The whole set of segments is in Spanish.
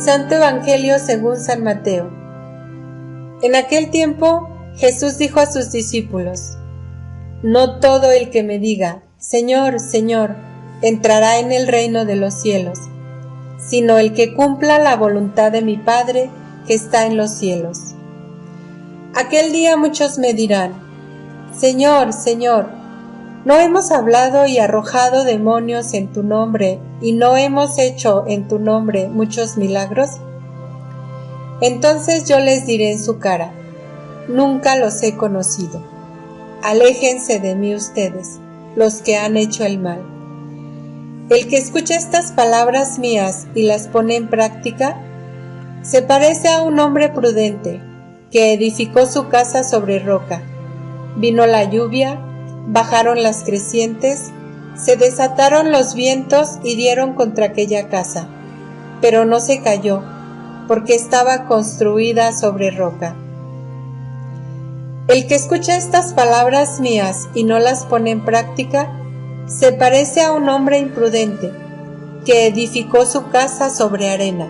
Santo Evangelio según San Mateo. En aquel tiempo, Jesús dijo a sus discípulos: No todo el que me diga, Señor, Señor, entrará en el reino de los cielos, sino el que cumpla la voluntad de mi Padre que está en los cielos. Aquel día muchos me dirán: Señor, Señor, ¿no hemos hablado y arrojado demonios en tu nombre, y no hemos hecho en tu nombre muchos milagros? Entonces yo les diré en su cara: Nunca los he conocido. Aléjense de mí ustedes, los que han hecho el mal. El que escucha estas palabras mías y las pone en práctica, se parece a un hombre prudente, que edificó su casa sobre roca. Vino la lluvia, bajaron las crecientes, se desataron los vientos y dieron contra aquella casa, pero no se cayó, porque estaba construida sobre roca. El que escucha estas palabras mías y no las pone en práctica, se parece a un hombre imprudente, que edificó su casa sobre arena.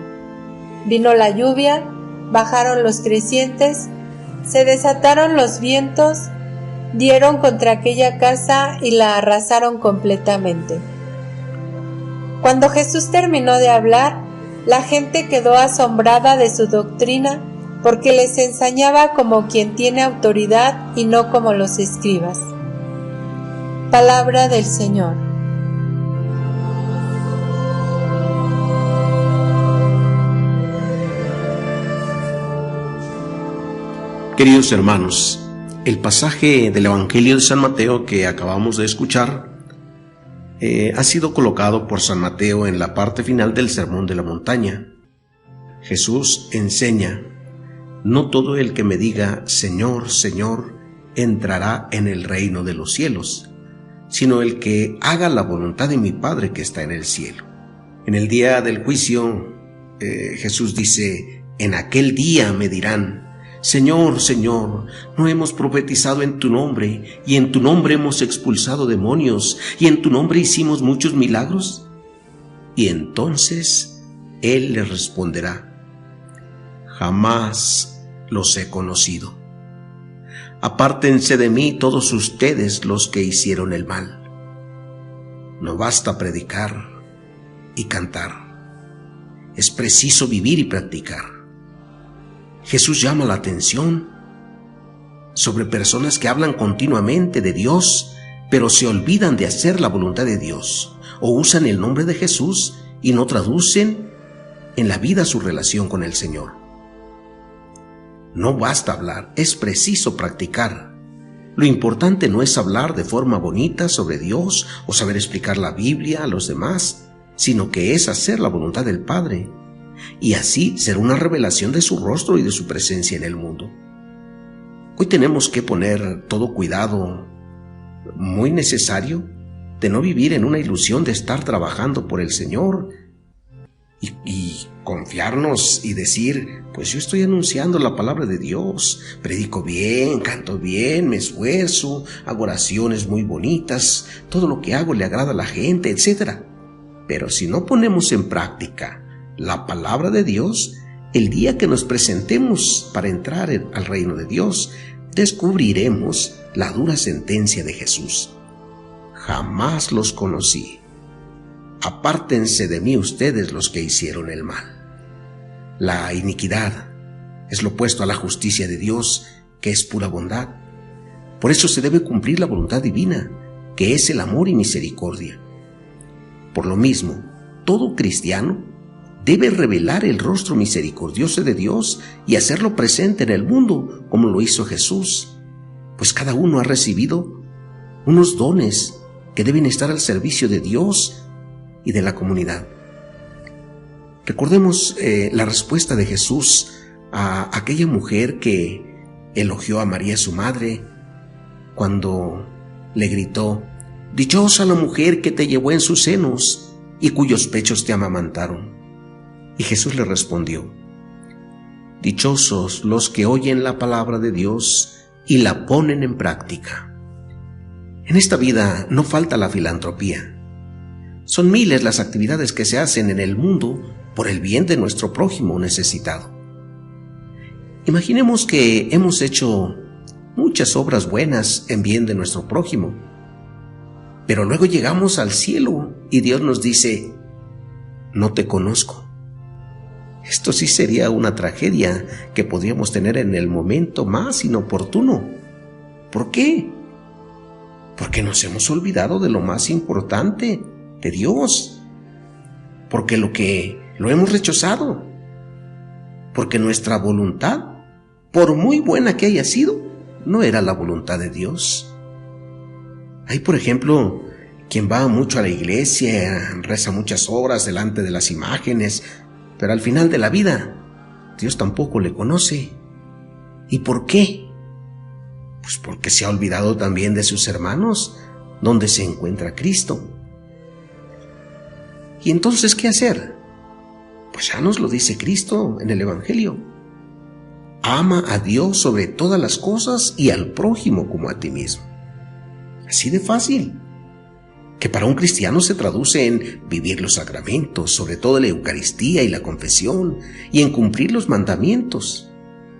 Vino la lluvia, bajaron los crecientes, se desataron los vientos, dieron contra aquella casa y la arrasaron completamente. Cuando Jesús terminó de hablar, la gente quedó asombrada de su doctrina, porque les enseñaba como quien tiene autoridad y no como los escribas. Palabra del Señor. Queridos hermanos, el pasaje del Evangelio de San Mateo que acabamos de escuchar ha sido colocado por San Mateo en la parte final del Sermón de la Montaña. Jesús enseña: No todo el que me diga Señor, Señor, entrará en el reino de los cielos, sino el que haga la voluntad de mi Padre que está en el cielo. En el día del juicio, Jesús dice: En aquel día me dirán: Señor, Señor, ¿no hemos profetizado en tu nombre, y en tu nombre hemos expulsado demonios, y en tu nombre hicimos muchos milagros? Y entonces Él les responderá: Jamás los he conocido. Apártense de mí todos ustedes los que hicieron el mal. No basta predicar y cantar. Es preciso vivir y practicar. Jesús llama la atención sobre personas que hablan continuamente de Dios, pero se olvidan de hacer la voluntad de Dios, o usan el nombre de Jesús y no traducen en la vida su relación con el Señor. No basta hablar, es preciso practicar. Lo importante no es hablar de forma bonita sobre Dios o saber explicar la Biblia a los demás, sino que es hacer la voluntad del Padre, y así ser una revelación de su rostro y de su presencia en el mundo. Hoy tenemos que poner todo cuidado, muy necesario, de no vivir en una ilusión de estar trabajando por el Señor y confiarnos y decir: pues yo estoy anunciando la palabra de Dios, predico bien, canto bien, me esfuerzo, hago oraciones muy bonitas, todo lo que hago le agrada a la gente, etc. Pero si no ponemos en práctica la palabra de Dios, el día que nos presentemos para entrar al reino de Dios, descubriremos la dura sentencia de Jesús: Jamás los conocí. Apártense de mí ustedes los que hicieron el mal. La iniquidad es lo opuesto a la justicia de Dios, que es pura bondad. Por eso se debe cumplir la voluntad divina, que es el amor y misericordia. Por lo mismo, todo cristiano debe revelar el rostro misericordioso de Dios y hacerlo presente en el mundo, como lo hizo Jesús, pues cada uno ha recibido unos dones que deben estar al servicio de Dios y de la comunidad. Recordemos la respuesta de Jesús a aquella mujer que elogió a María, su madre, cuando le gritó: Dichosa la mujer que te llevó en sus senos y cuyos pechos te amamantaron. Y Jesús le respondió: Dichosos los que oyen la palabra de Dios y la ponen en práctica. En esta vida no falta la filantropía. Son miles las actividades que se hacen en el mundo por el bien de nuestro prójimo necesitado. Imaginemos que hemos hecho muchas obras buenas en bien de nuestro prójimo, pero luego llegamos al cielo y Dios nos dice: no te conozco. Esto sí sería una tragedia que podríamos tener en el momento más inoportuno. ¿Por qué? Porque nos hemos olvidado de lo más importante, de Dios. Porque lo hemos rechazado. Porque nuestra voluntad, por muy buena que haya sido, no era la voluntad de Dios. Hay, por ejemplo, quien va mucho a la iglesia, reza muchas horas delante de las imágenes, pero al final de la vida, Dios tampoco le conoce. ¿Y por qué? Pues porque se ha olvidado también de sus hermanos, donde se encuentra Cristo. ¿Y entonces qué hacer? Pues ya nos lo dice Cristo en el Evangelio. Ama a Dios sobre todas las cosas y al prójimo como a ti mismo. Así de fácil. Que para un cristiano se traduce en vivir los sacramentos, sobre todo la Eucaristía y la confesión, y en cumplir los mandamientos.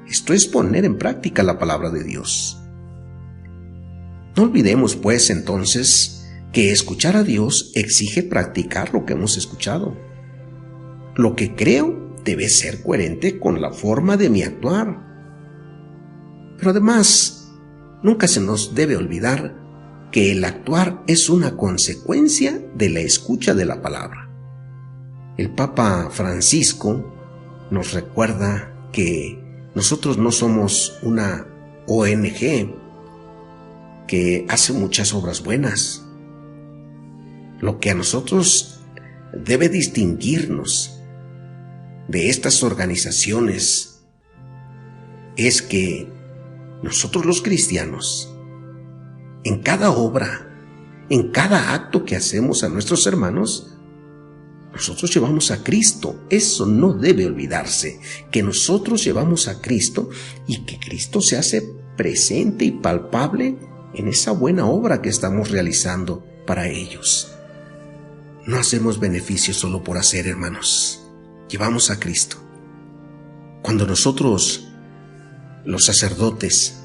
Esto es poner en práctica la palabra de Dios. No olvidemos, pues, entonces, que escuchar a Dios exige practicar lo que hemos escuchado. Lo que creo debe ser coherente con la forma de mi actuar. Pero además, nunca se nos debe olvidar que el actuar es una consecuencia de la escucha de la palabra. El Papa Francisco nos recuerda que nosotros no somos una ONG que hace muchas obras buenas. Lo que a nosotros debe distinguirnos de estas organizaciones es que nosotros los cristianos, en cada obra, en cada acto que hacemos a nuestros hermanos, nosotros llevamos a Cristo. Eso no debe olvidarse, que nosotros llevamos a Cristo y que Cristo se hace presente y palpable en esa buena obra que estamos realizando para ellos. No hacemos beneficios solo por hacer, hermanos. Llevamos a Cristo. Cuando nosotros, los sacerdotes,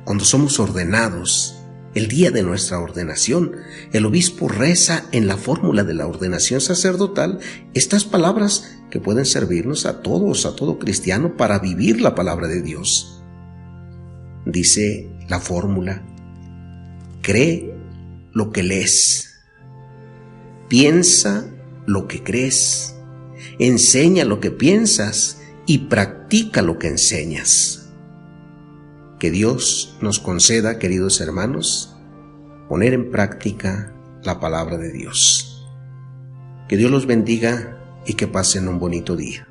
cuando somos ordenados, el día de nuestra ordenación, el obispo reza en la fórmula de la ordenación sacerdotal estas palabras que pueden servirnos a todos, a todo cristiano, para vivir la palabra de Dios. Dice la fórmula: cree lo que lees, piensa lo que crees, enseña lo que piensas y practica lo que enseñas. Que Dios nos conceda, queridos hermanos, poner en práctica la palabra de Dios. Que Dios los bendiga y que pasen un bonito día.